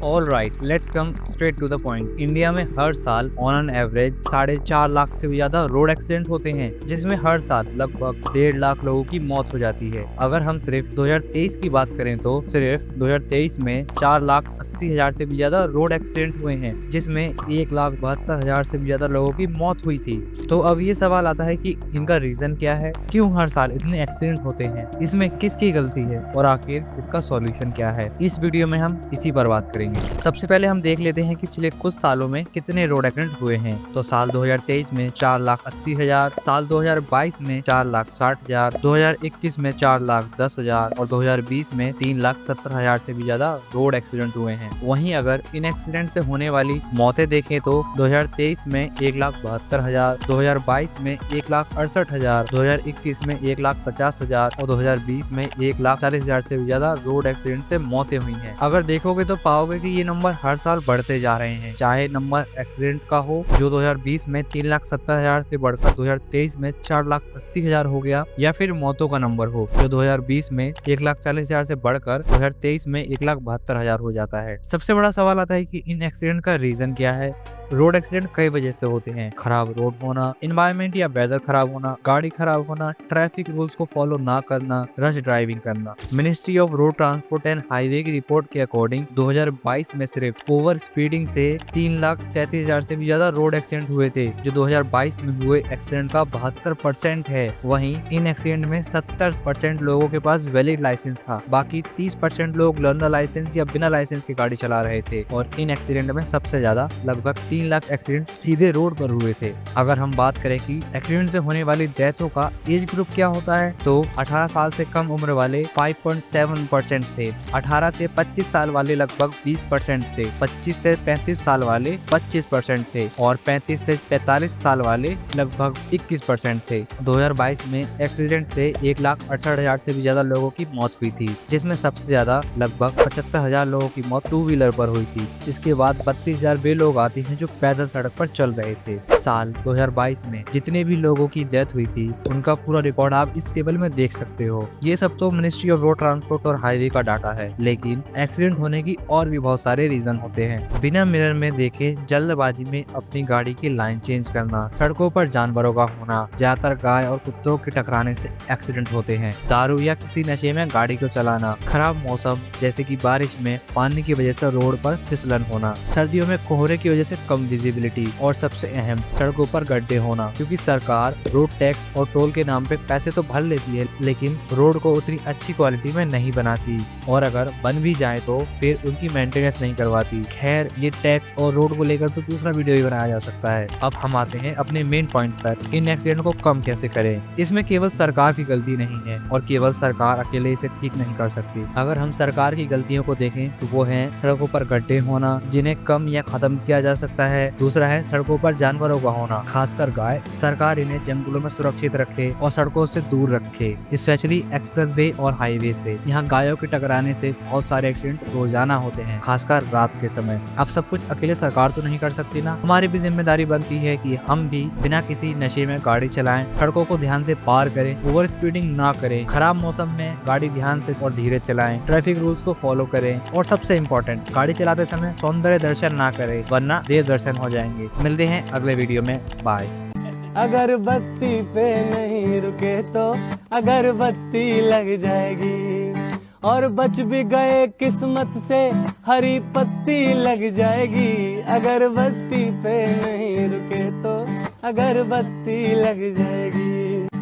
All right, let's come straight to the point. India में हर साल ऑन एन एवरेज 4.5 लाख से भी ज्यादा रोड एक्सीडेंट होते हैं, जिसमें हर साल लगभग 1.5 लाख लोगों की मौत हो जाती है। अगर हम सिर्फ 2023 की बात करें तो सिर्फ 2023 में 4,80,000 से भी ज्यादा रोड एक्सीडेंट हुए हैं, जिसमें 1,72,000 से भी ज्यादा लोगों की मौत हुई थी। तो अब ये सवाल आता है कि इनका रीजन क्या है, क्यों हर साल इतने एक्सीडेंट होते हैं, इसमें किसकी गलती है और आखिर इसका सॉल्यूशन क्या है। इस वीडियो में हम इसी पर बात करेंगे। सबसे पहले हम देख लेते हैं कि पिछले कुछ सालों में कितने रोड एक्सीडेंट हुए हैं। तो साल 2023 में 4,80,000, साल 2022 में 4,60,000, 2021 में 4,10,000 और 2020 में 3,70,000 से भी ज्यादा रोड एक्सीडेंट हुए हैं। वहीं अगर इन एक्सीडेंट से होने वाली मौतें देखें तो 2023 में 1,72,000, 2022 में 1,68,000, 2021 में 1,50,000 और 2020 में 1,40,000 से भी ज्यादा रोड एक्सीडेंट से मौतें हुई हैं। अगर देखोगे तो पाओगे कि ये नंबर हर साल बढ़ते जा रहे हैं, चाहे नंबर एक्सीडेंट का हो जो 2020 में 3,70,000 से बढ़कर 2023 में 4,80,000 हो गया, या फिर मौतों का नंबर हो जो 2020 में 1,40,000 से बढ़कर 2023 में 1,72,000 हो जाता है। सबसे बड़ा सवाल आता है कि इन एक्सीडेंट का रीजन क्या है। रोड एक्सीडेंट कई वजह से होते हैं। खराब रोड होना, एनवायरमेंट या वेदर खराब होना, गाड़ी खराब होना, ट्रैफिक रूल्स को फॉलो ना करना, रश ड्राइविंग करना। Ministry of road transport and highway की रिपोर्ट के अकॉर्डिंग 2022 में सिर्फ ओवर स्पीडिंग से 3,33,000 से भी ज्यादा रोड एक्सीडेंट हुए थे, जो 2022 में हुए एक्सीडेंट का 72% है। वहीं इन एक्सीडेंट में 70% लोगों के पास वैलिड लाइसेंस था, बाकी 30% लोग लर्नर लाइसेंस या बिना लाइसेंस के गाड़ी चला रहे थे। और इन एक्सीडेंट में सबसे ज्यादा लगभग 3 लाख एक्सीडेंट सीधे रोड पर हुए थे। अगर हम बात करें कि एक्सीडेंट से होने वाली डेथों का एज ग्रुप क्या होता है, तो 18 साल से कम उम्र वाले 5.7% थे, 18 से 25 साल वाले लगभग 20% थे, 25 से 35 साल वाले 25% थे और 35 से 45 साल वाले लगभग 21% थे। 2022 में एक्सीडेंट से 1,68,000 से भी ज्यादा लोगों की मौत हुई थी, जिसमें सबसे ज्यादा लगभग 75,000 लोगों की मौत टू व्हीलर पर हुई थी। इसके बाद 32,000 वे लोग आते हैं जो पैदल सड़क पर चल रहे थे। साल 2022 में जितने भी लोगों की डेथ हुई थी, उनका पूरा रिकॉर्ड आप इस टेबल में देख सकते हो। ये सब तो मिनिस्ट्री ऑफ रोड ट्रांसपोर्ट और हाईवे का डाटा है, लेकिन एक्सीडेंट होने की और भी बहुत सारे रीजन होते हैं। बिना मिरर में देखे जल्दबाजी में अपनी गाड़ी की लाइन चेंज करना, सड़कों पर जानवरों का होना, ज्यादातर गाय और कुत्तों के टकराने से एक्सीडेंट होते हैं, दारू या किसी नशे में गाड़ी को चलाना, खराब मौसम जैसे कि बारिश में पानी की वजह से रोड पर फिसलन होना, सर्दियों में कोहरे की वजह से कम विजिबिलिटी और सबसे अहम सड़कों पर गड्ढे होना, क्योंकि सरकार रोड टैक्स और टोल के नाम पे पैसे तो भर लेती है, लेकिन रोड को उतनी अच्छी क्वालिटी में नहीं बनाती, और अगर बन भी जाए तो फिर उनकी मेंटेनेंस नहीं करवाती। खैर, ये टैक्स और रोड को लेकर तो दूसरा वीडियो भी बनाया जा सकता है। अब हम आते हैं अपने मेन पॉइंट पर, इन एक्सीडेंट को कम कैसे करें। इसमें केवल सरकार की गलती नहीं है और केवल सरकार अकेले इसे ठीक नहीं कर सकती। अगर हम सरकार की गलतियों को देखें तो वो है सड़कों पर गड्ढे होना, जिन्हें कम या खत्म किया जा सकता है। दूसरा है सड़कों पर जानवरों का होना, खासकर गाय। सरकार इन्हें जंगलों में सुरक्षित रखे और सड़कों से दूर रखे, स्पेशली एक्सप्रेस वे और हाईवे से। यहाँ गायों के टकराने से बहुत सारे एक्सीडेंट रोजाना होते हैं, खासकर रात के समय। अब सब कुछ अकेले सरकार तो नहीं कर सकती ना, हमारी भी जिम्मेदारी बनती है कि हम भी बिना किसी नशे में गाड़ी चलाएं, सड़कों को ध्यान से पार करें, ओवर स्पीडिंग ना करें, खराब मौसम में गाड़ी ध्यान से और धीरे चलाएं, ट्रैफिक रूल्स को फॉलो करें, और सबसे इम्पोर्टेंट, गाड़ी चलाते समय सौंदर्य दर्शन ना करें, वरना देव दर्शन हो जाएंगे। मिलते हैं अगले वीडियो में, बाय। अगर बत्ती पे नहीं रुके तो अगरबत्ती लग जाएगी, और बच भी गए किस्मत से हरी पत्ती लग जाएगी। अगरबत्ती पे नहीं रुके तो अगरबत्ती लग जाएगी।